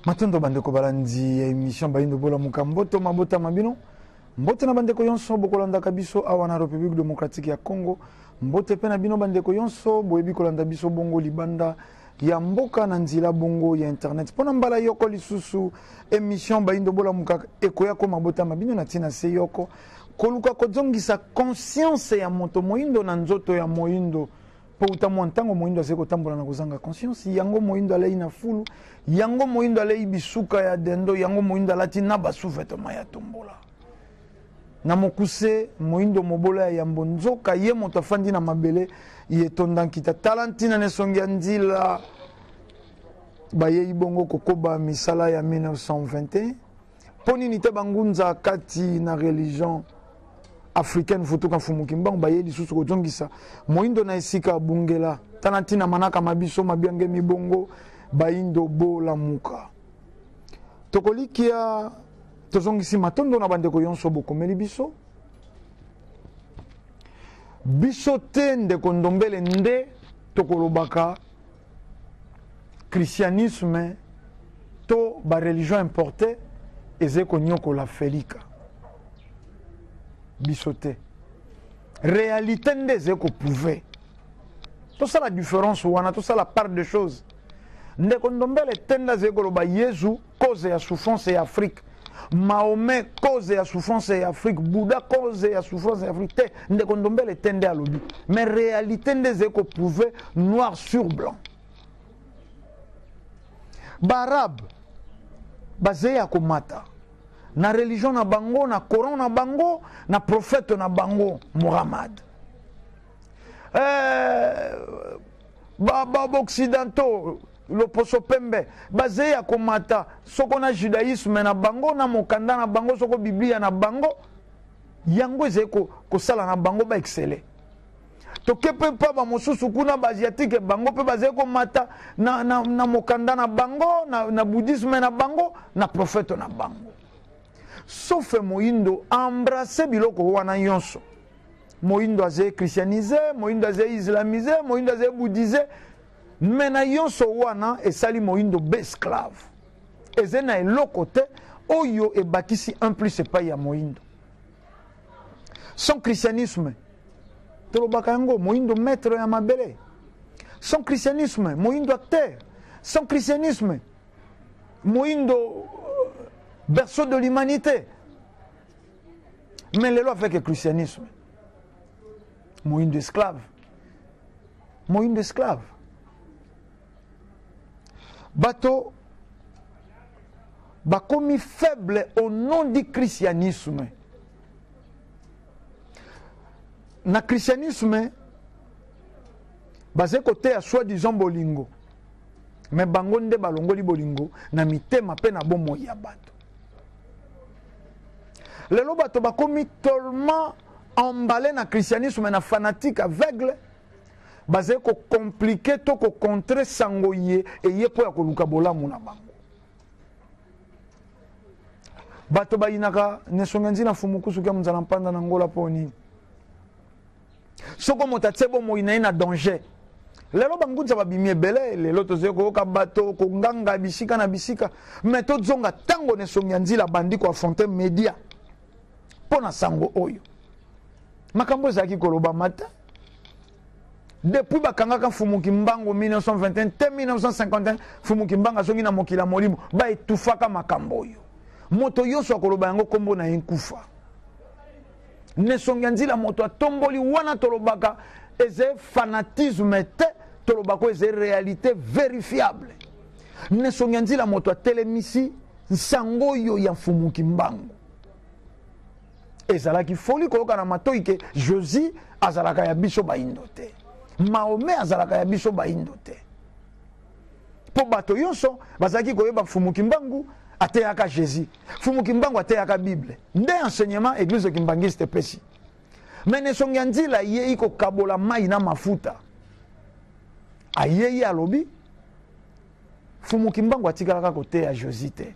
Matondo bandeko balandi émission Bayindo Bola Mukamboto mabota mabino. Mbote na bandeko yonso bokolanda kabiso awa na République démocratique ya Congo. Mbote pe na bino bandeko yonso boyebi kolanda biso bongo libanda ya mboka na nzila bongo ya internet. Pona mbala yoko lisusu émission Bayindo Bola Muka ekoya ko mabota mabino na tina se yoko. Koluka kozongisa conscience ya moto moindo na nzoto ya moindo. Po utamu ntango moindo azeko tambola na kozanga conscience yango moindo alei na fulu yango moindo alei bisuka ya dendo yango moindo alati na basufetoma ya tombola na mokuse moindo mobola ya mbonzoka ye moto afandi na mabele ye tondankita talantina ne songi ndila baye ibongo kokoba misala ya 1921 poni nite bangunza kati na religion africaine futuka fumukimbangu baye lisusu kozongisa moindo na esika bungela talantina manaka mabiso mabiange mibongo Bayindo Bola Muka tokolikia tozongisi matondo na bandeko yonso bokomeli biso biso te ndeko ndombele nde tokolobaka christianisme to ba religion importée ezeko nyoko la felika biso te réalité nde ezeko prouver tout ça la différence wana tout ça la part des choses ndeko ndombele tenda zekolo ba Yesu cause ya souffrance ya Afrique Mahomet cause ya souffrance ya Afrique Bouddha cause ya souffrance ya Afrique te ndeko ndombele tende alobi mais réalité nde zeko prouver noir sur blanc barab bazeya komata na religion na bango na Coran na bango na prophète na bango Muhammad baba occidentaux le poso pembe basé ya komata soko na judaïsme na bango na mokanda na bango soko biblia na bango yango ezeko kosala na bango ba exceller to kepe pa ba mosusu kuna ba asiatique bango pe basé komata na mokanda na bango na bouddhisme na bango na prophète na bango sauf moindo embrasser biloko wana yonso moindo azé christianisé moindo azé islamisé moindo azé bouddhisé mais na yonso wana esali moindo besclave ezena eloko te oyo ebakisi un plus epai ya moindo son christianisme tolobaka yango moindo maître ya mabele son christianisme moindo acteur son christianisme moindo berceau de l'humanité mais lelo avec le christianisme moindo esclave bato bakomi faible au nom du christianisme na christianisme basé côté à soi-disant bolingo mais bango nde balongoli bolingo na mitema pe na bomo ya bato lelo bato bakomi tellement emballé na christianisme na fanatique aveugle basé ko compliqué to ko contrer sangoye et yepo ya koluka bolamu na bango bato bayinaka nesongenzi na fumukusu kya muzala mpanda na ngola poni soko motatsebo moina na danger lelo bangunza babimi ebele lelo tozeko ka bato ko nganga bisika na bisika mais to zonga tango nesongenzi la bandi ko affronter media pona sango oyo makambo zaki koloba mata depuis bakangaka Fumukimbangu 1921 te 1951 Fumukimbangu azongi na mokila molimo ba etufaka makambo oyo moto yoso akoloba yango kombo na enkufa nesongi nzila moto atomboli wana tolobaka eze fanatisme te tolobako eze réalité vérifiable nesongi nzila moto atelemisi nsango oyo ya Fumukimbangu ezalaki foli koloka na matoi ke Jésus azalaka ya biso baindo te Mahomet azalaka ya biso baindo te po bato yonso bazaki koyeba Fumukimbangu ateyaka Jésus Fumukimbangu ateyaka Bible nde enseignement église kimbangiste pesi mais nesongi nzila ye iko kabola mai na mafuta ayeye alobi Fumukimbangu atikalaka kote ya Jésus te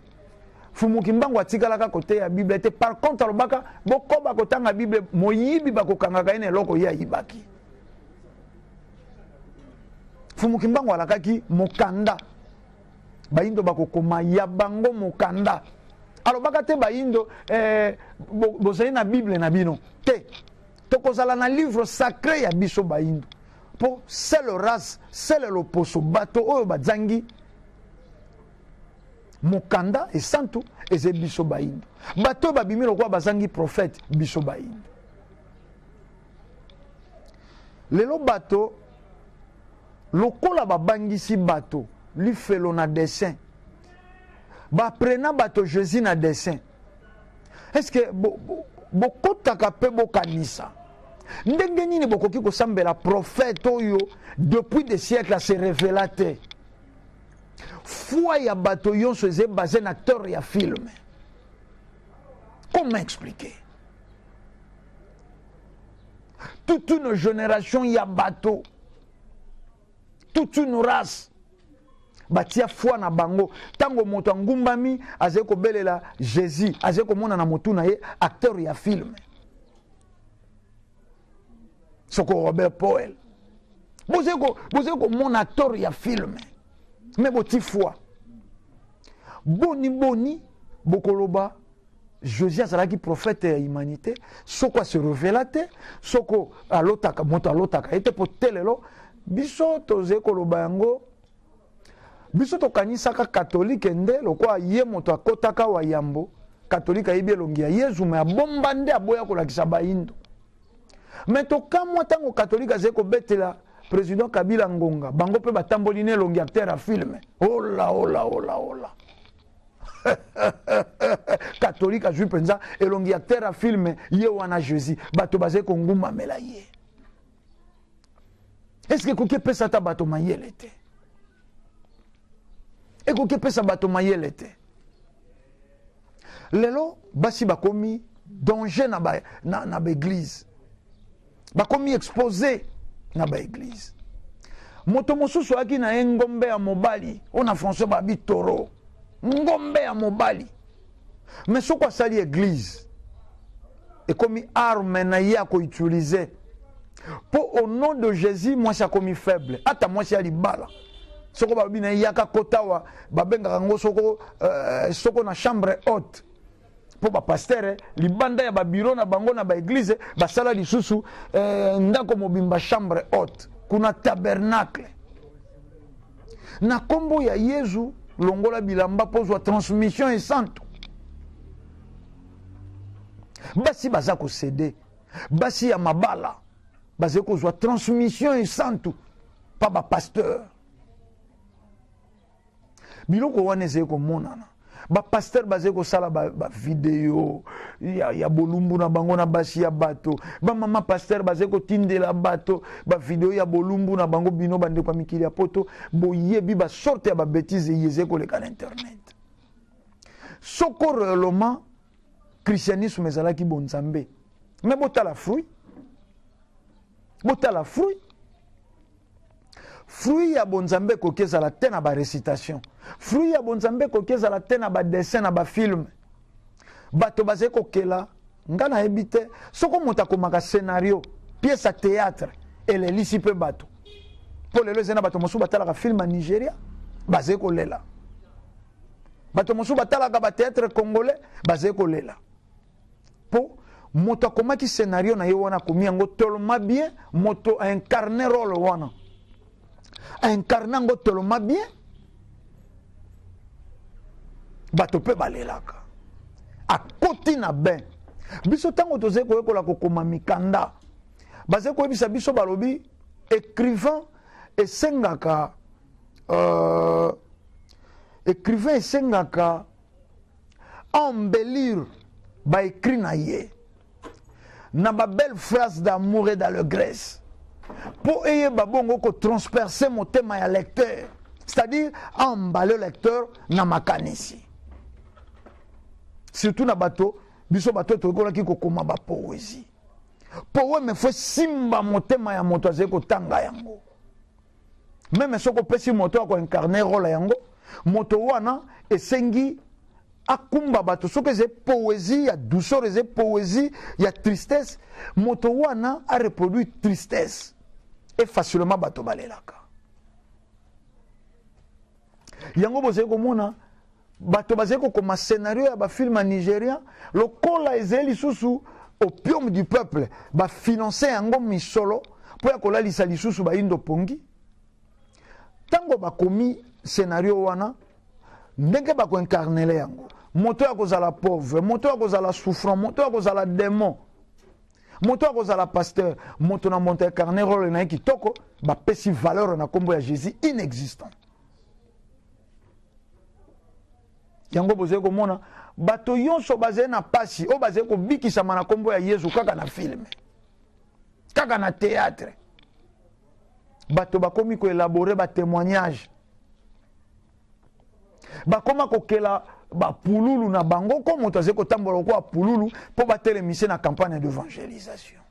Fumukimbangu atikalaka kote ya Bible te par contre alobaka bokoba kotanga Bible moyibi bakokangaka ene loko ye ayibaki Fumukimbangu alakaki mokanda baindo bakokoma ya bango mokanda. Alors bakate baindo bozali na Bible na bino te. Tokozala na livre sacré ya biso baindo. Po c'est le race, c'est le poso bato oyo bazangi mokanda et santu eze biso baindo. Bato babimi lokwa bazangi prophète biso baindo. Lelo bato lokola babangisi bato li felo na dessin. Ba prena bato Jésus na dessin. Est-ce que bokotaka pe bokanisa? Ndenge nini bokoki kosambela prophète oyo depuis des siècles se révéla te? Foi ya bato yonso eze basé na acteur ya film. Comment expliquer? Toute une génération ya bato, toute une race batia foi na bango tango moto ngumbami azeko belela Jésus azeko mona na motu na ye acteur ya film. Soko Robert Powell bozeko mon acteur ya film mais boti foi boni bokoloba Jésus azalaki prophète ya humanité soko se révéla te soko alotaka moto alotaka ete potelelo biso tozeko loba yango biso tokanisaka catholique nde lokwa ye moto akotaka wa yambo catholique ayibi elongi ya Yesu me abomba nde aboya kolakisa baindo. Mais tokamwa tango catholique azeko betela président Kabila Ngonga bango pe batamboli ne elongi acteur a film. Ola catholique azwi penza elongi acteur a film ye wana Jésus bato bazeko nguma mela ye. Est-ce que koke pesa ta bato mayele te? Et koke pesa bato mayele te? Lelo basi bakomi danger na ba église. Bakomi exposé na ba église. Moto mosusu aki na ngombe ya mobali, ona François babi toro. Ngombe ya mobali. Mais soko sali église. Et comme arme na ya ko utiliser. Pour au nom de Jésus, moi ça comme faible. Ata moi c'est libala. Soko babi na yaka kotawa, babenga ngo soko na chambre haute. Pour ba pasteur libanda ya ba bureau na bango na ba église ba sala lisusu ndako mobimba chambre haute kuna tabernacle na kombo ya Yesu longola bilamba pozwa transmission et santo basi baza ko céder basi ya mabala baza ko zwa transmission et santo pa ba pasteur biloko wana ezeko monana ba pasteur bazé ko sala ba vidéo ya bolumbu na bango na basi ya bato ba mama pasteur bazé ko tindela bato ba vidéo ya bolumbu na bango bino bande kwa mikili ya poto boyebi ba sorte ya ba bêtise yeze ko leka na internet soko réellement christianisme ezalaki bonzambe mais botala fruit fruit ya bonzambe kokeza la te na ba récitation fruit ya bonzambe kokeza la te na ba dessin na ba film bato bazé kokela ngana ebite soko mota komaka scénario pièce à théâtre ele lisi pe bato pour lelo zena bato mosu batala ka film en Nigeria bazé kolela bato mosu batala ka ba théâtre congolais bazé kolela po moto komaki scénario na ye wana komi yango tellement bien moto a incarné rôle wana incarnant tellement bien bato pe balelaka a koti na ben biso tango toze ko ekola kokoma mikanda baze ko ebisa biso balobi écrivain esengaka embellir ba écrit na ye na ba belle phrase d'amour et d'allégresse pour ayez babongo ko transpercer mon thème à lecteur, c'est-à-dire emballer le lecteur na makanisi. Surtout na bateau, biso bateau to ko la ki ko koma ba poésie. Poé me fait simba mon thème ya moto azeko tanga yango. Même soko pesi moto ko incarner rôle yango, moto wana esengi akumba bato soki eza poésie ya douceur eza poésie ya tristesse moto wana a reproduit tristesse et facilement bato balelaka yango bozali komona bato bazali kokoma scénario ya bafilme ya nigérien lokola ezali lisusu opium du peuple bafinanse yango misolo mpo ya kolalisa lisusu bayindo pongi ntango bakomi scénario wana ndenge bakoincarnele yango moto ya kozala pauvre moto ya kozala souffrant moto ya kozala démon moto ya kozala pasteur moto na moto incarne role na ye kitoko bapesi valeur na kombo ya Jésus inexistant yango bozali komona bato yonso bazali na pasi oyo bazali kobikisama na kombo ya Yesu kaka na filme kaka na théâtre bato bakomi koelabore batémoignage bakoma kokela bapululu na bango ko moto azali kotambola kwa pululu mpo batelemise na campagne d'évangélisation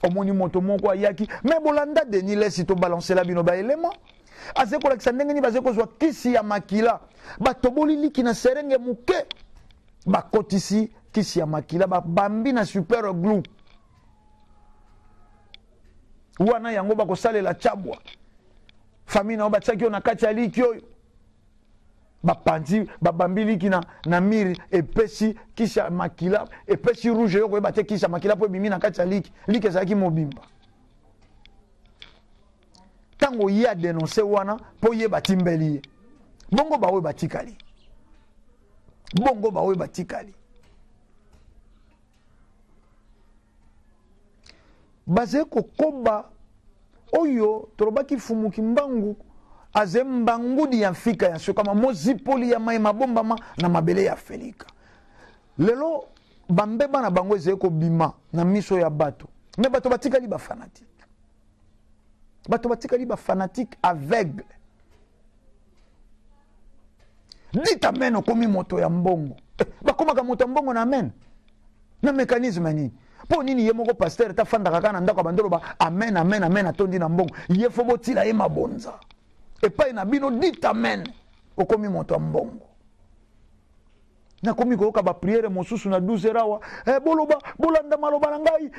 omoni moto moko ayaki me bolanda Denis lesi tobalancela bino baelema azali kolakisa ndenge nini bazali kozwa kisi ya makila batoboli liki na serenge moke bakotisi kisi ya makila babambi na super glue wana yango bakosalela chabwa famille na batiaki yo na kati ya liki oyo bapanzi babambi liki na mire epesi kisi ya makila epesi rouge yo koyeba te kisi ya makila mpo ebimi na kati ya liki ezalaki mobimba ntango ye adenonse wana mpo ye batimbeli ye bongo baoyo batikali bazali kokoba oyo tolobaki fumuki mbangu aze mbangudi ya mfika ya sokama mozipoli ya mai mabombama na mabele ya Felika lelo bambeba na bango ezali kobima na miso ya bato me bato batikali bafanatique aveugle dit amen okomi moto ya mbongo bakomaka moto ya mbongo na amen na mécanisme nini po nini ye moko pasteur tafandaka kaka na ndako ya bandolo ba amen amen amen atondi na mbongo ye fo botila ye mabonza epai na bino dit amen okomi moto ya mbongo nakomi koyoka bapriere mosusu na 12 rawa boloba bolanda maloba na ngai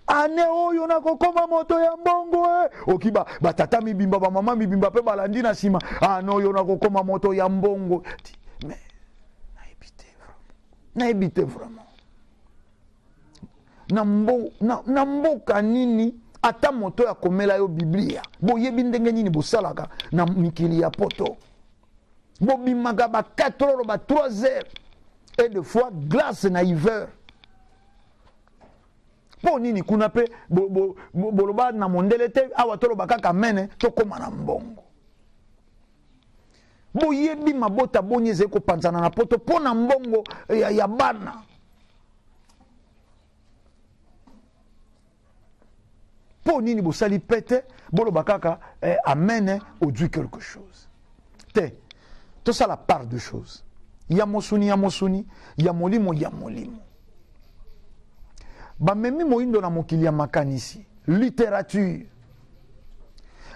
ane oyo nakokoma moto ya mbongo okiba batata mibimba bamama mibimba mpe balandi na nsima ane oyo nakokoma moto ya mbongo mais nayebi te vraiment na mboka nini ata moto ya komela yo biblia boyebi ndenge nini bosalaka na mikili ya poto bobimaka ba 4 heures ba 3 heures et de fois glace na hiver po nini kuna pe boloba na mondele te awa toloba kaka mene tokoma na mbongo boyebi mabota boni ezali kopanzana na poto mpo na mbongo ya bana po nini bosali pete boloba kaka amene odui quelque chose te ça la part de choses ya mosuni ya molimo bamemi moindo na mokili ya makanisi littérature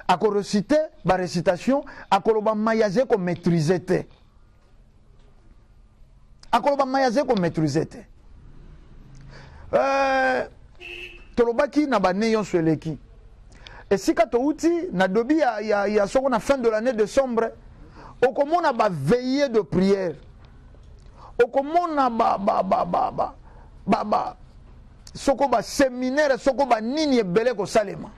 akorecite barécitation akoloba mayaze ko maîtriser te tolobaki na bane yonso eleki esika touti na dobi ya soko na fin de l'année décembre okomona baveillée de prière okomona soko baséminaire soko banini ebele kosalema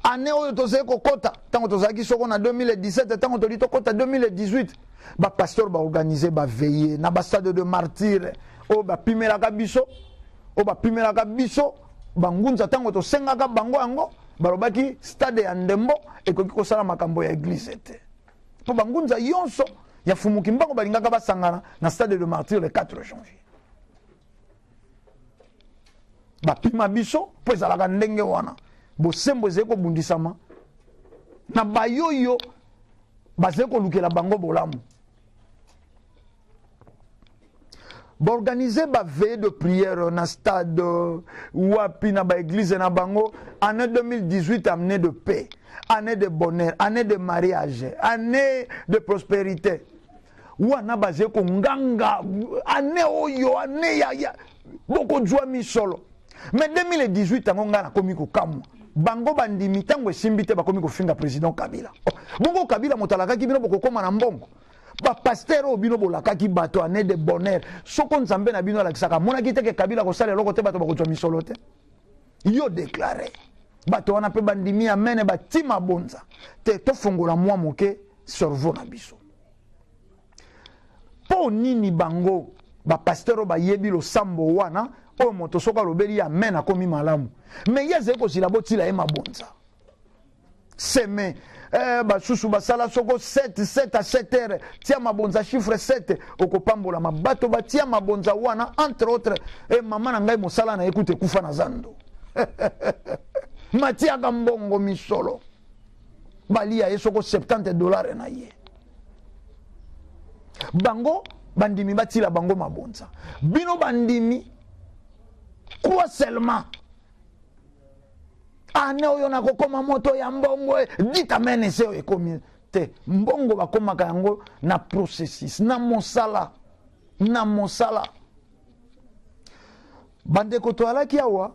année oyo tozali kokota ntango tozalaki soko na 2017 ntango toli tokota 2018 bapasteur baorganize baveillée na bastade de martyre oyo bapimelaka biso bangunza ntango tosengaka bango yango balobaki stade ya ndembo ekoki kosala makambo ya église te mpo bangunza yonso ya fumuki mbango balingaka basangana na stade de martyre le 4 janvier bapima biso mpo ezalaka ndenge wana bosembo ezali kobundisama na bayoyo bazali kolukela bango bolamu baorganize baveille de prière na stade wapi na baeglise na bango année 2018 année de paix année de bonheur année de mariage année de prospérité wana bazali konganga année oyo année ya bokozwa misolo mais 2018 yango nga nakomi kokamwa bango bandimi tango esimbite bakomi kofinga président Kabila. Bongo Kabila motalakaki bino bokokoma na mbongo. Ba pasteur o bino bolakaki bato ane de bonheur. Soko nzambe na bino alakisaka monaki te ke Kabila ko sala loko te bato bakozwa misolo te. Yo déclaré. Bato wana pe bandimi amene batima bonza. Te to fongola mwa moke cerveau na biso. Po nini bango ba pasteur o ba yebi lo sambo wana o moto soka lobeli amen akomi malamu. Mais yeze ko sila botila e mabonza. Seme basusu basala soko 7 à 7 heures tia mabonza chiffre 7 okopambola mabato batia mabonza wana entre autres mama na ngai mosala na ekute kufa na zando matia kambongo misolo balia esoko $70 na ye bango bandimi batila bango mabonza bino bandimi quoi seulement ane oyo na kokoma moto ya mbongo dita mene seo ekomi te mbongo bakoma yango na processus na mosala bande ko to alaki awa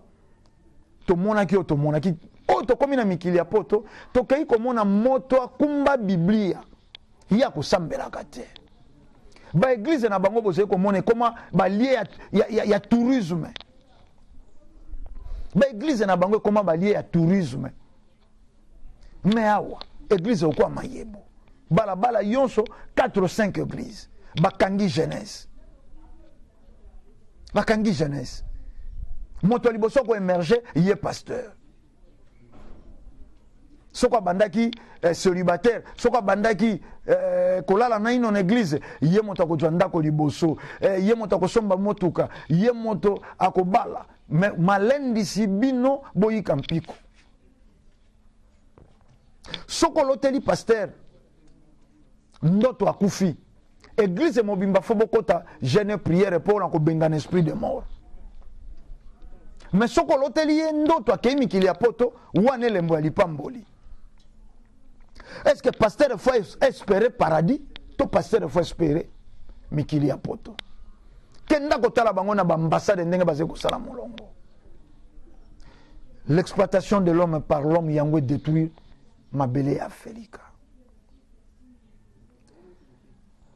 to monaki o to komi na mikili ya poto to kai komona moto akumba biblia ya kusambelaka te ba église na bango bozé komona koma ba lié ya tourisme. Ba église na bango koma ba lié ya tourisme. Mais awa église okwa mayebo. Bala yonso 4 ou 5 églises. Bakangi jeunesse. Moto liboso ko émerger yé pasteur. Soko bandaki célibataire, soko bandaki kolala na ino église, yé moto ko jwanda ko liboso, yé moto ko somba motuka, yé moto akobala. Mais malendi si bino boyi kampiko. Soko loteli pasteur ndoto akufi. Église mobimba fobokota jeune prière pour ko benga esprit de mort. Mais soko loteli ndoto akemi kili apoto wane lembo lipamboli. Est-ce que pasteur faut espérer paradis? To pasteur faut espérer mikili apoto. Kenda kotala bango na ambassade ndenge baze ko sala molongo. L'exploitation de l'homme par l'homme yango détruire mabele ya Afrika.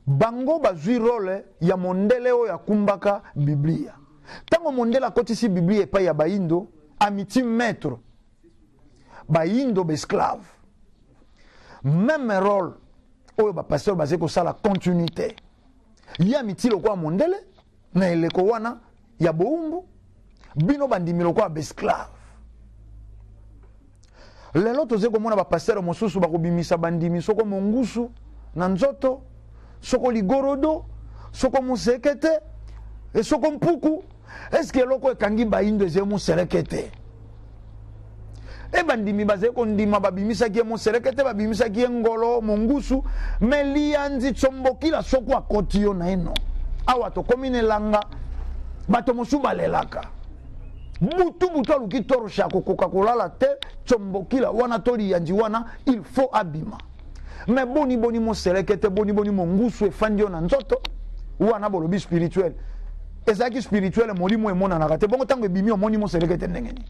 Bango bazui role ya mondele o ya kumbaka Biblia. Tango mondela kotisi Biblia epa ya baindo amiti maître. Baindo esclave. Même rôle oyo ba pasteur bazé ko sala continuité. Ya miti lokwa mondele na eleko wana ya boumbu bino bandimi lokwa esclave. Lelo toze komona ba pasteur mosusu bakobimisa bandimi soko mongusu na nzoto soko ligorodo soko musekete e soko mpuku. Est-ce que loko ekangi baindo ezemu serekete? E bandimi baze kondima babimisa ki mo serekete babimisa ki ngolo mongusu melianzi tsombokila soko akotio na eno awa to komine langa bato mosuba lelaka butu aluki toro shako kokakolala te tsombokila wana tori yanji wana il faut abima mais boni mo serekete boni mongusu efandio na nzoto wana bolobi spirituel ezaki spirituel molimo emona na kate bongo tango ebimi omoni mo serekete ndengeni.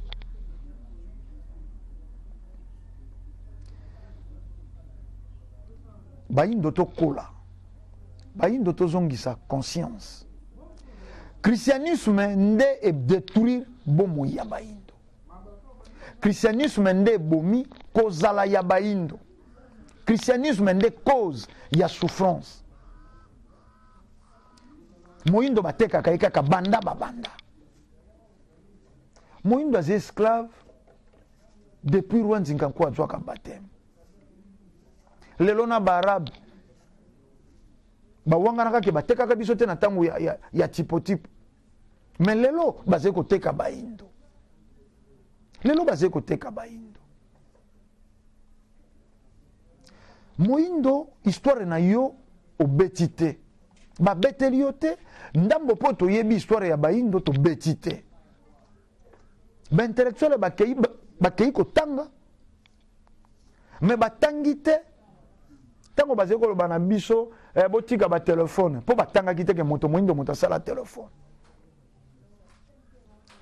Baindo to kola. Baindo to zongisa conscience. Christianisme nde e détruire bomo ya baindo. Christianisme nde bomi kozala ya baindo. Christianisme nde cause ya souffrance. Moindo bateka kaika banda babanda. Moindo az esclave depuis Rwanzinga kwa zwaka baptême. Lelo na barabe bawanga naka ke bateka ka biso te na tango ya tipo. Mais lelo baze ko teka baindo. Moindo histoire na yo obetite. Ba beteli yo te ndambo poto yebi histoire ya baindo to betite. Ba intellectuel bakei ko tanga. Mais batangi te tango bazé ko bana biso botika ba téléphone po batanga kiteke moto moindo sala téléphone.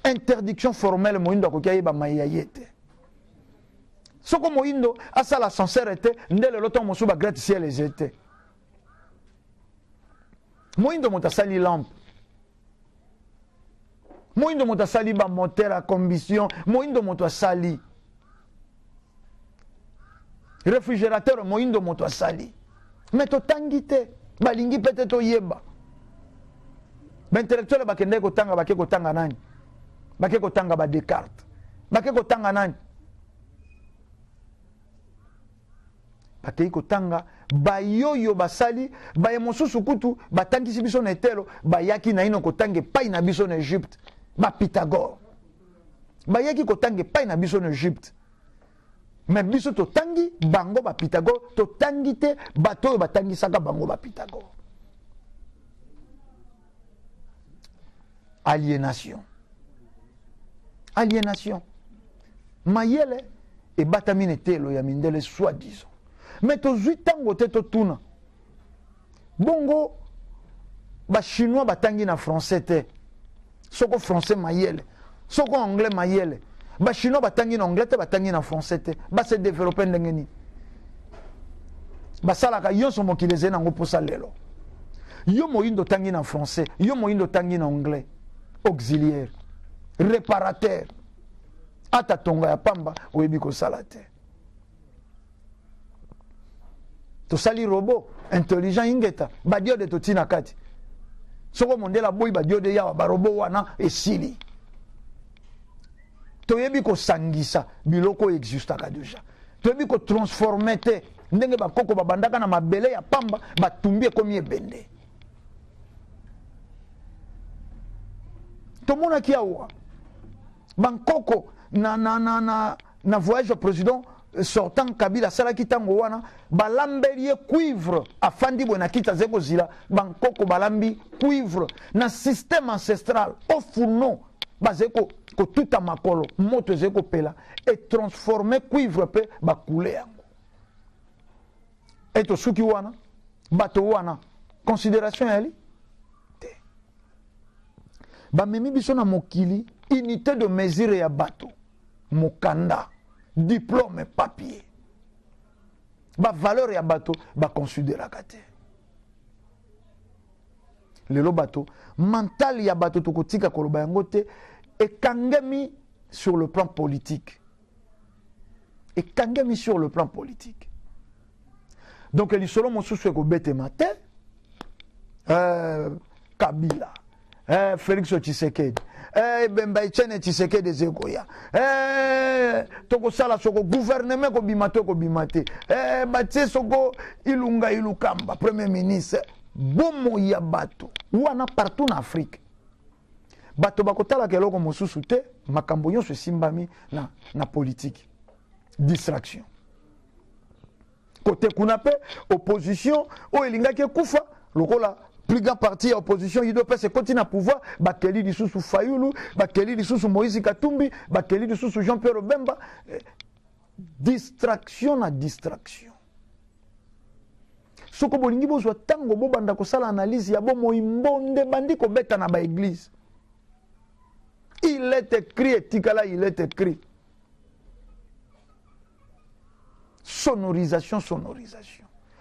Interdiction formelle moindo ko kayi ba mayayete. Soko moindo asa la sincérité ndele loto mosu ba gratte ciel les étaient. Moindo mota sali lampe. Moindo mota sali ba moteur à combustion, moindo mota sali réfrigérateur, moindo mota sali. Mais to tangite balingi peut-être yeba. Ba intellectuel ba kende ko tanga ba ke ko tanga nani? Ba ke ko tanga ba Descartes. Ba ke ko tanga nani? Bakei kotanga bayoyo basali baye mosusu kutu batangisi biso na etelo bayaki na ino kotange pai na biso na Egypte ba Pythagore bayaki kotange pai na biso na Egypte mais biso totangi bango ba Pythagore totangi te bato oyo batangisaka bango ba Pythagore. Aliénation mayele e batamine telo ya mindele soi-disant. Mais to zuitango te to tuna. Bongo ba chinois batangi na français te. Soko français mayele. Soko anglais mayele. Ba chinois batangi na anglais te batangi na français te. Ba se développer ndengeni. Ba sala ka yonso mokileze na ngoposa lelo. Yo moyindo tangi na français, yo moyindo tangi na anglais. Auxiliaire, réparateur. Ata tonga ya pamba oyebi ko sala te. To sali robot intelligent ingeta badio de totina kati soko mondela boy badio de ya ba robot wana esili to yebi ko sangisa biloko exista ka deja to yebi ko transformer te ndenge ba koko ba bandaka na mabele ya pamba batumbi ekomi ebende to mona ki awa bankoko na voyage au président sortant Kabila salaki tango wana balamberie cuivre afandi bona kita zeko zila bankoko balambi cuivre na système ancestral au fourneau bazeko ko tuta makolo moto zeko pela et transformer cuivre pe ba couler yango eto suki wana bato wana considération yali te ba memi biso na mokili unité de mesure ya bato mokanda diplôme papier ba valeur ya bato ba considérer kate lelo bato mental ya bato tokotika koloba yango te ekangemi sur le plan politique donc lisolo mosusu ekobetema te Kabila Félix Tshisekedi Bemba Etienne Tshisekedi Zekoya toko sala soko gouvernement ko bimate batie soko Ilunga Ilukamba premier ministre bomo ya bato wana partout en Afrique bato bakotala keloko mosusu te makambo nyonso simbami na politique distraction côté kuna pe opposition o elingaki kufa lokola plus grand parti à opposition, il doit passer continuer à pouvoir. Bakeli di sous Fayoulou, Bakeli di sous Moïse Katumbi, Bakeli di sous Jean-Pierre Bemba. Distraction na distraction. Soko bolingi bozwa tango bo banda ko sala analyse ya bo moimbonde bandi ko beta na ba église. Il est écrit etikala il est écrit. Sonorisation.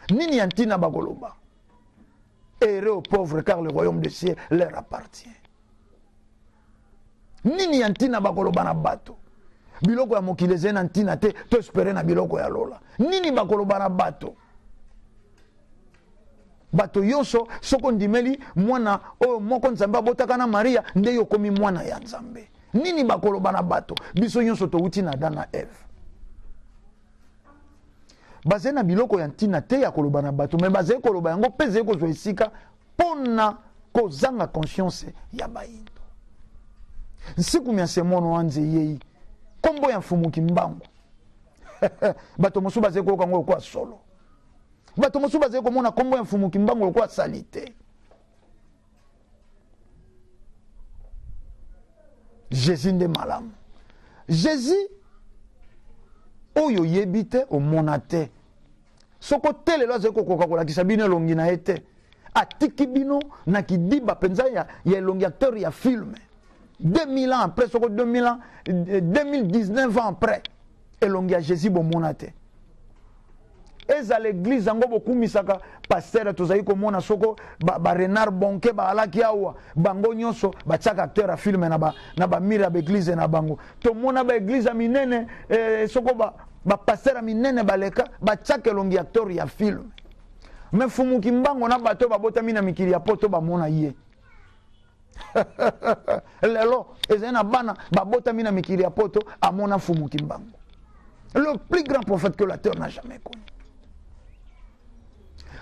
Nini antina bagoloba. Errez aux pauvres car le royaume des cieux leur appartient. Nini antina bakoloba na bato. Biloko ya mokili zena antina te to espérer na biloko ya lola. Nini bakoloba na bato. Bato yoso soko ndimeli mwana o moko nzambe abotaka na Maria nde yokomi mwana ya nzambe. Nini bakoloba na bato. Biso yoso to uti na Adam na Eve. Basé na biloko ya ntina te ya koloba na bato, mais basé koloba yango peze ko zo esika pona ko zanga conscience ya baindo. Nsiku mya semono anze yei. Kombo ya mfumuki mbango. Bato mosu basé ko kango kwa solo. Bato mosu basé ko mona kombo ya mfumuki mbango kwa salite. Jésus nde malamu. Jésus oyo yebite o monate soko tele lo zeko kokakola kisabine longi na ete atiki bino na kidiba penza ya longi acteur ya film 2000 ans après soko 2000 ans 2019 ans après elongi ya Jésus bomona te. Eza l'église yango bokumisaka pasteur tozali komona soko ba Renard Bonke ba alaki awa bango nyonso batiaka acteur a film na ba mira ba église na bango. Tomona ba église a minene soko ba pasteur a minene baleka batiaka elongi acteur ya film. Mais fumu kimbango na bato babotami na mikili ya poto bamona ye. Lelo ezena bana babotami na mikili ya poto amona fumu kimbango. Le plus grand prophète que la terre n'a jamais connu.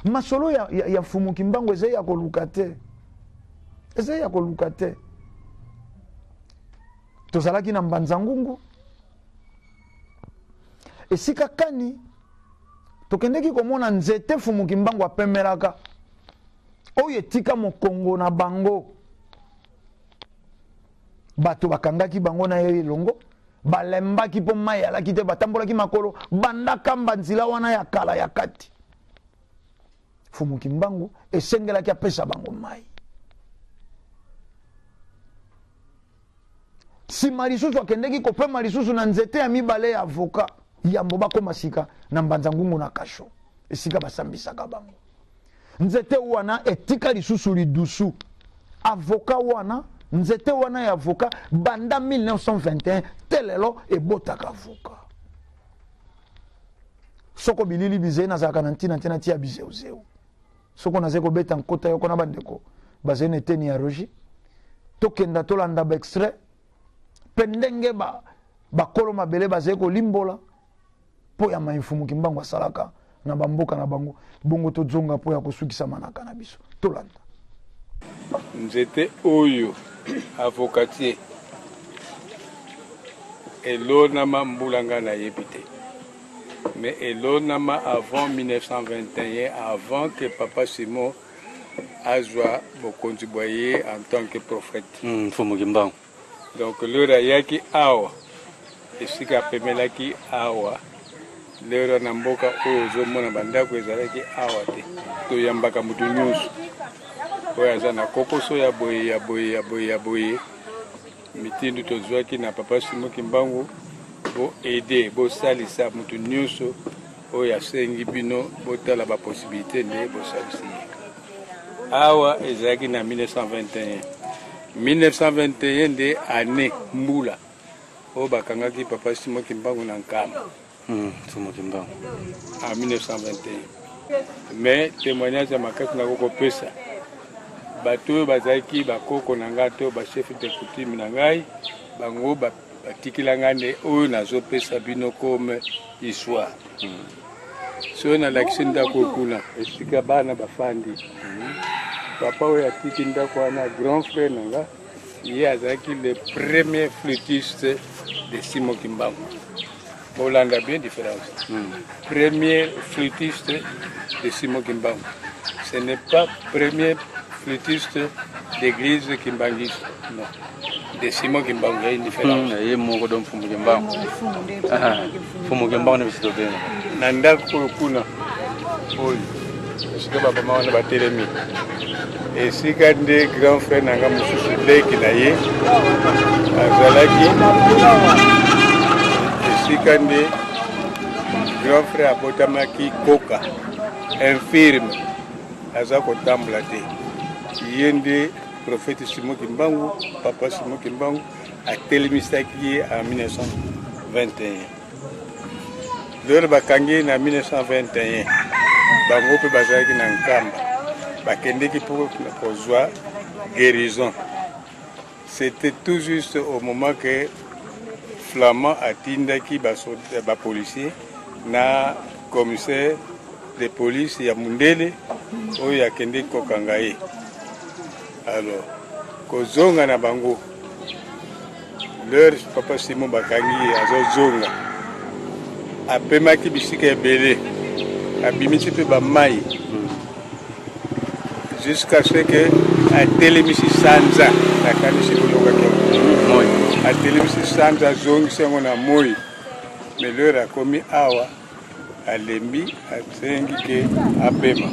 Masolo ya fumu kimbango ezali ya koluka te. Ezali ya koluka te. Tozalaki na Mbanza Ngungu. Esika kani tokendeki komona nzete fumu kimbango apemelaka. Oyo etika mokongo na bango. Bato bakangaki bango na ye longo. Balembaki po mai alaki te batambolaki makolo. Bandaka mbanzila wana ya kala ya kati. Fumu kimbangu esengelaki apesa bango mai. Si malisusu akendeki kopema lisusu na nzete ya mibale ya avoka yambo bakoma sika na Mbanza Ngungu na kasho esika basambisaka bango. Nzete wana etika lisusu lidusu avoka wana nzete wana ya avoka banda 1921 telelo ebotaka avoka. Soko bilili bize na zaka na ntina tia bizeu. Soko na zeko beta nkota yoko na bandeko bazene teni ya roji tokenda tolanda ba extrait pendenge ba kolo mabele bazeko limbola po ya maifumu kimbango asalaka na bamboka na bango bongo tozonga po ya kosukisa manaka na biso tolanda. Nzete oyo avocatier elona mambulanga na yebite. Mais elonama avant 1921, avant que Papa Simon a joué contribué en tant que prophète. Donc le rayaki awa, et ce qui a permis la ki awa, le ranamboka ozo mona banda ko ezalaki awa te. To yambaka mutu nyusu. Oya zana kokoso ya boye. Mitindu to zwaki na Papa Simon Kimbangu. Bo aider, bo salisa mutu nyuso oya sengi bino botala ba possibilité ne bo salisi. Awa ezaki na 1921. 1921 de année mbula. O bakangaki Papa Simon Kimbangu na Nkamba. Simon Kimbangu. En 1921. Mais témoignage ya makasi na koko pesa. Bato bazaki bakoko na ngato ba chef de coutume na ngai bango ba batikilangane oyo nazopesa bino comme histoire. So na lakisi ndako kuna esika bana bafandi. Papa oyo atiki ndako wana grand frère nanga ye azalaki le premier flûtiste de Simon Kimbangu. Bolanda bien différence. Premier flûtiste de Simon Kimbangu. Ce n'est pas premier flûtiste d'église kimbangiste. Non. De Simon Kimbangu, il y a une différence. Il y a mon godon Fumu Kimbangu. Fumu Kimbangu ne visite pas. Nanda kuna. Oui. Sika papa mama ba telemi. Et sika de grand frère nanga mususu leki na ye. Azalaki. Et sika de grand frère abotamaki koka. Infirme. Azako tambla te. Yende prophète Simon Kimbangu, Papa Simon Kimbangu a télémisaki en 1921. Lors bakangi en 1921, bango pe bazaki na Nkamba, bakendeki pour joie guérison. C'était tout juste au moment que Flamand a tindaki ba policier na commissaire de police ya Mundele oyo akendeki kokangaye. Alors, kozonga na bango, leur Papa Simon bakangi azozonga, apemaki bisika ebele, abimisi pe bamai, jusqu'à ce que atelemisi sanza, nakanisi kolokaki moi, atelemisi sanza zongisi yango na moi, mais leur akomi awa, alembi, asengi ke apema.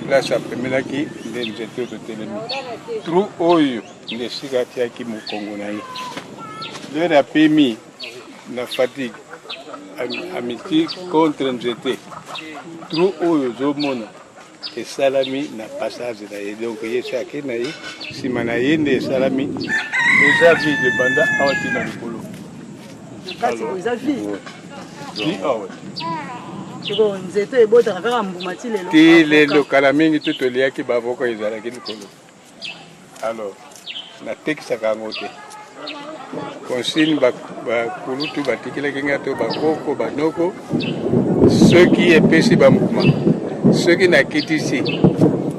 Là, ça permet qui nzete otelemi trou oyo ndesika tiaki mokongo na ye le na pemi na fatigue amitié contre nzete trou oyo ozomona esalami na passage na ye donc ye sake na ye nsima na ye nde esalami eza vide banda awa ti na likolo eza vide ti awa siko nzete ebotaka kaka mbuma ti lelo ti lelo kala mingi to toliaki bavoko ezalaki likolo alors natekisaka yango te consigne bakulutu batikelaki nga to bakoko banoko soki epesi bambuma soki nakitisi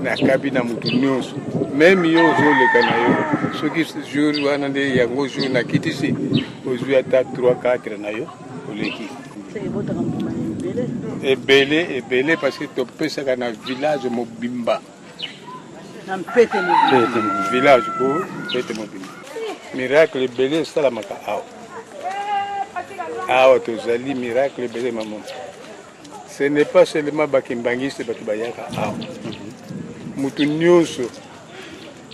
nakabi na mutu nyonso meme yo ozoleka na yo soki jour wana nde yango jour nakitisi ozwi ata 3-4 na yo oleki ebele parce que topesaka na village mobimba village po mpete mobimba miracle ebele esalamaka awa tozali miracle ebele mama ce n'est pas seulement bakimbangisi bato bayaka awa mutu nyonso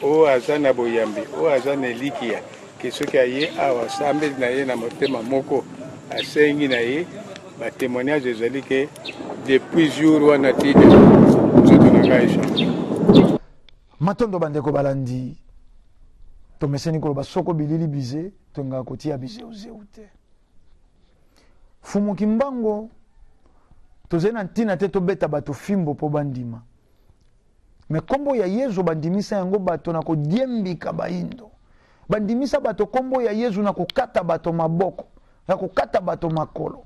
oyo aza na boyambi oyo aza na elikia ke soki aye awa asambeli na ye na motema moko asengi na ye batémoignage ezali ke depuis jour wana tide nzoto na ngai echange matondo bandeko balandi tomeseni koloba soko bilili bize tongaka kotia bizeuzeu te fumuki mbango tozali na ntina te tobeta bato fimbo mpo bandima me kombo ya yezu bandimisa yango bato na kodiembika baindo bandimisa bato kombo ya yezu na kokata bato maboko na kokata bato makolo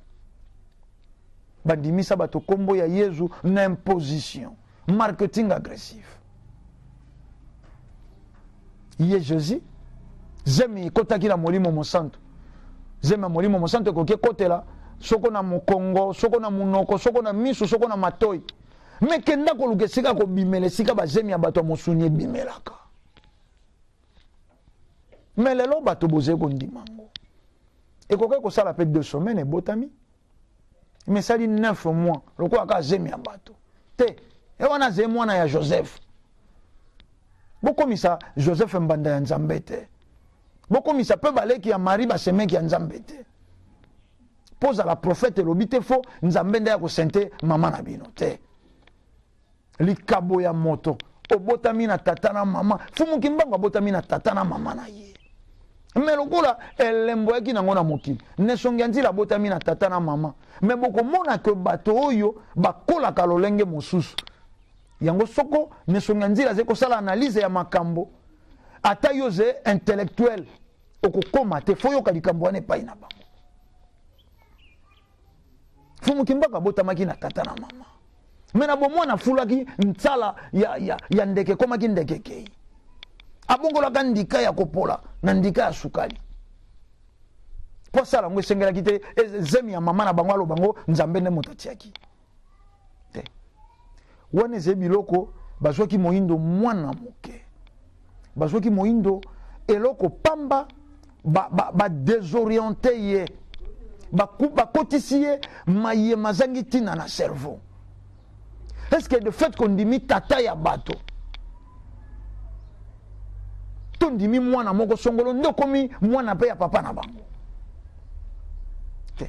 bandimisa bato kombo ya yezu na imposition marketing agressif ye jésus zemi ekotaki na molimo mosantu zemi ya molimo mosantu ekoki ekotela soko na mokongo soko na munoko soko na miso soko na matoi me kenda koluka esika kobimela esika bazemi ya bato ya mosuni ebimelaka me lelo bato bozali kondimango ekoki kosala mpe 2 semaines ebotami me esali 9 mois lokola kaka zemi ya bato te ewana azali mwana ya joseph bokomisa joseph mbanda ya nzambe te bokomisa mpe baleki ya marie basemeki ya nzambe te poza la prophète elobi te fo nzambe nde ya kosente mama na bino te likabo ya moto obotami na tata na mama fumuki mbango abotami na tata na mama na ye me lokola elembo yaki nango na mokili nesongi ya nzela abotami na tata na mama me bokomona ke bato oyo bakolaka lolenge mosusu yango soko nesongi ya nzela azali kosala analyse ya makambo ata yo ze intellectuel okokoma te fo yoka likambo wana epai na bango fumuki mbaka abotamaki na tata na mama me na bomwana afulaki ntsala ya ndeke ekomaki ndeke kei abongolaka ndika ya kopola na ndika ya sukali mpo asala yango esengelaki te zemi ya mama na bango aloba bango nzambe nde moto atiaki te wana ezali biloko bazwaki moyindo mwana moke bazwaki moyindo eloko pamba badésoriente ye bakotisi ye mayema azangi ntina na cerveau est-ce que de fait kondimi tata ya bato tondimi mwana moko songolo nde okomi mwana mpe ya papa na bango te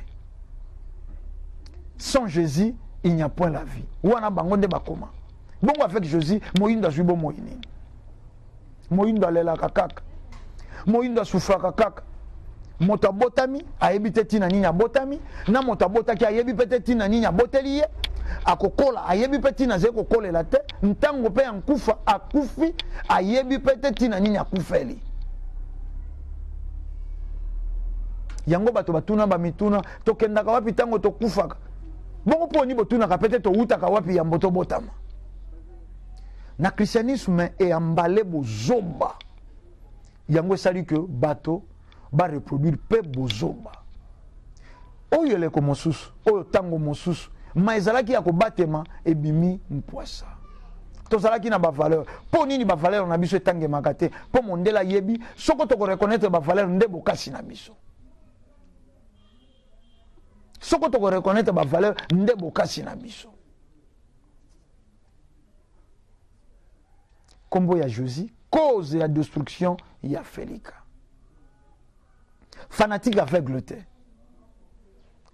sans Jésus il n'y a point la vie wana bango nde bakoma bongo avec Jésus moyindo azwi bomoi nini moyindo alelaka kaka moyindo asufraka kaka moto abotami ayebi te ntina nini abotami na moto abotaki ayebi mpe te ntina nini aboteli ye akokola ayebi mpe ntina azali kokolela te ntango mpe ya nkufa akufi ayebi mpe te ntina nini akufeli yango bato batuna bamituna tokendaka wapi ntango tokufaka bongo mponi botunaka mpe te towutaka wapi yambo tobotama na christianisme eyambale bozoba yango esali ke bato bareproduire mpe bozoba oyo eleko mosusu oyo ntango mosusu ma ezalaki ya kobatema ebimi mpwasa tozalaki na bavaleur mpo nini bavaleur na biso etangemaka te mpo mondele ayebi soko tokorekonetre bavaleur nde bokasi na biso soko tokorekonetre bavaleur nde bokasi na biso kombo ya Jésus cause ya destruction ya felika fanatique aveugle te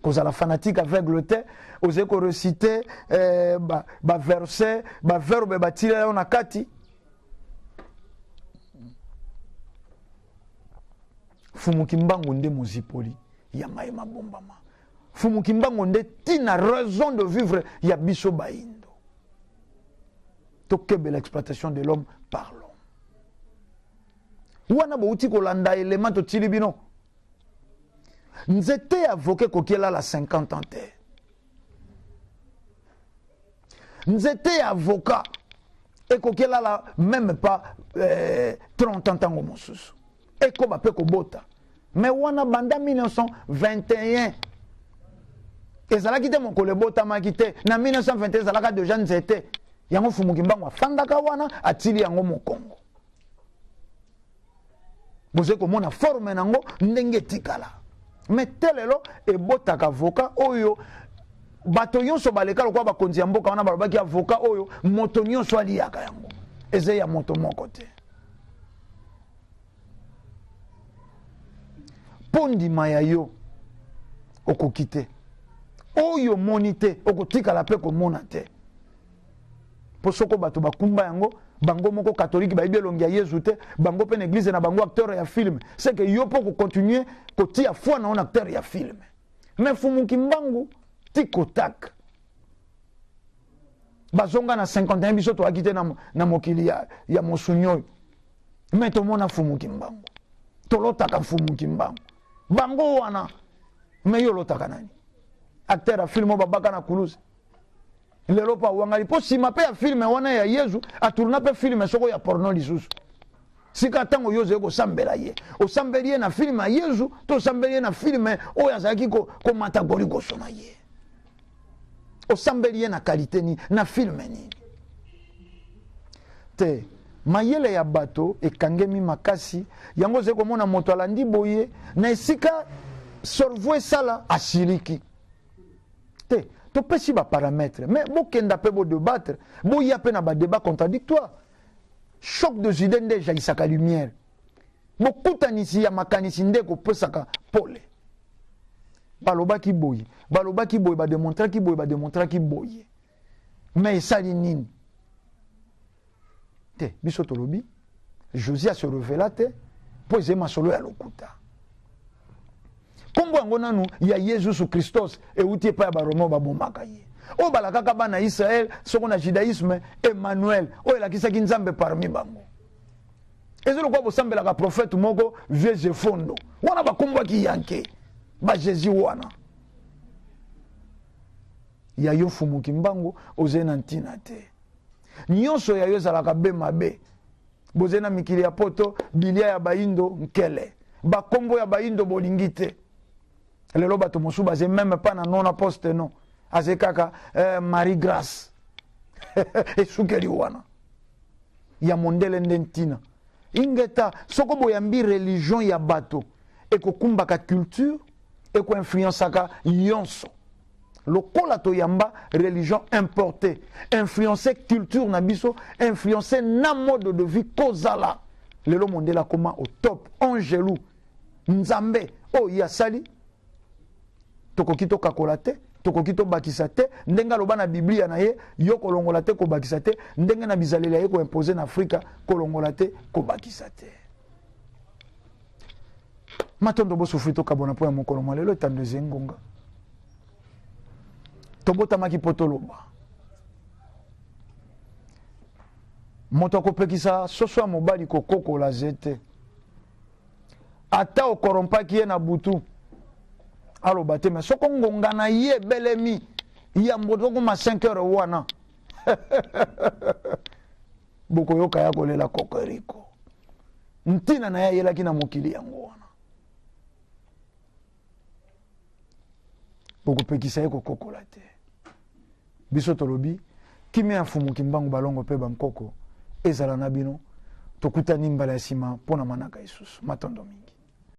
kozala fanatique aveugle te oze ko reciter ba verset ba verbe batilela na kati fumuki mbango nde mozipoli ya mayema bombama fumuki mbango nde tina raison de vivre ya biso baindo tokebe l'exploitation de l'homme par l'homme wana bouti kolanda élément totili bino nzete avocat kokiela la 50 ans te nzete avocat et kokiela la même pas 30 ans tango mosusu eko bape kobota mais wana banda 1921 ezalaki te mokolo ebotamaki te na 1921 ezalaka deja nzete yango fumuki mbango afandaka wana atili yango mokongo boze komona forme nango ndenge etikala mais telelo ebotaka avocat oyo bato nyonso baleka lokwa bakonzi ya mboka wana balobaki avocat oyo moto nyonso aliyaka yango eze ya moto moko te pondima ya yo okoki te oyo moni te okotikala mpe komona te mpo soko bato bakumba yango bango moko katolike bayebi elongi ya yesu te bango mpe na eglize na bango acteur ya filme c'est que yo mpo kocontinue kotia foi na on acteur ya filme mais fumuki mbangu ti kotaka bazonga na 51 biso toaki te na mokili ya mosuni oyo mais tomona fumuki mbangu tolotaka fumuki mbangu bango wana mais yo lotaka nani acteur ya filme oyo babaka na kulusi lelo pa wangali po sima pe ya filme wana ya yesu aturuna pe filme soko ya porno lisusu sika tango yoze ko sambela ye osambeli ye na filme ya yesu to sambeli ye na filme oyo azalaki komata goli kosona ye osambeli ye na qualité ni na filme nini te mayele ya bato ekangemi makasi yango ze komona moto alandi boye na esika sorvo esala asiliki te topesi ba paramètres mais bokenda pe bo débattre boya pe na ba débat contradictoire choc de idées nde jaisaka lumière bokutanisi ya makanisi nde kopesaka pole balobaki boye bademontraki boye mais esali nini te biso tolobi Josia se revela te po ezema solo ya lokuta kombo yango nanu ya Yesu Christos euti epai ya baroma babombaka ye oyo balakaka bana Israel soko na judaïsme Emmanuel oyo elakisaki nzambe parmi bango ezolokwa bosambelaka prophète moko vieux Jefondo wana bakombwaki yanke ba Jésus wana ya yo fumuki mbango oze na ntina te nyonso ya yo ezalaka be mabe boze na mikili ya poto bilia ya baindo nkele bakombo ya baindo bolingi te lelo bato mosu baze même pas na non aposte non aze kaka Marie Grâce esukeli wana ya mondele nde ntina ingeta soko boyambi religion ya bato ekokumbaka culture ekoinfluensaka yonso lokola toyamba religion importée influencer culture na biso influencer na mode de vie kozala lelo mondela koma au top angelou nzambe oyo asali tokoki tokakola te tokoki tobakisa te ndenge aloba na biblia na ye yo kolongola te kobakisa te ndenge na bizaleli ya ye koimpose na afrika kolongola te kobakisa te matondo bosufri tokabona mpo ya mokolo mwa lelo etandeze ngonga tobotamaki po toloba moto akopekisa soso ya mobali kokokola ze te ata okorompaki ye na butu aloba te me soko ngonga na ye ebelemi yambo tokoma 5 heures wana bokoyoka ya kolela kokoriko ntina na ye ayelaki na mokili yango wana bokopekisa ye kokokola te biso tolobi kimia ya fumuki mbangu balongo mpe bankoko ezala na bino tokutani mbala ya nsima mpo na manaka lisusu matondo mingi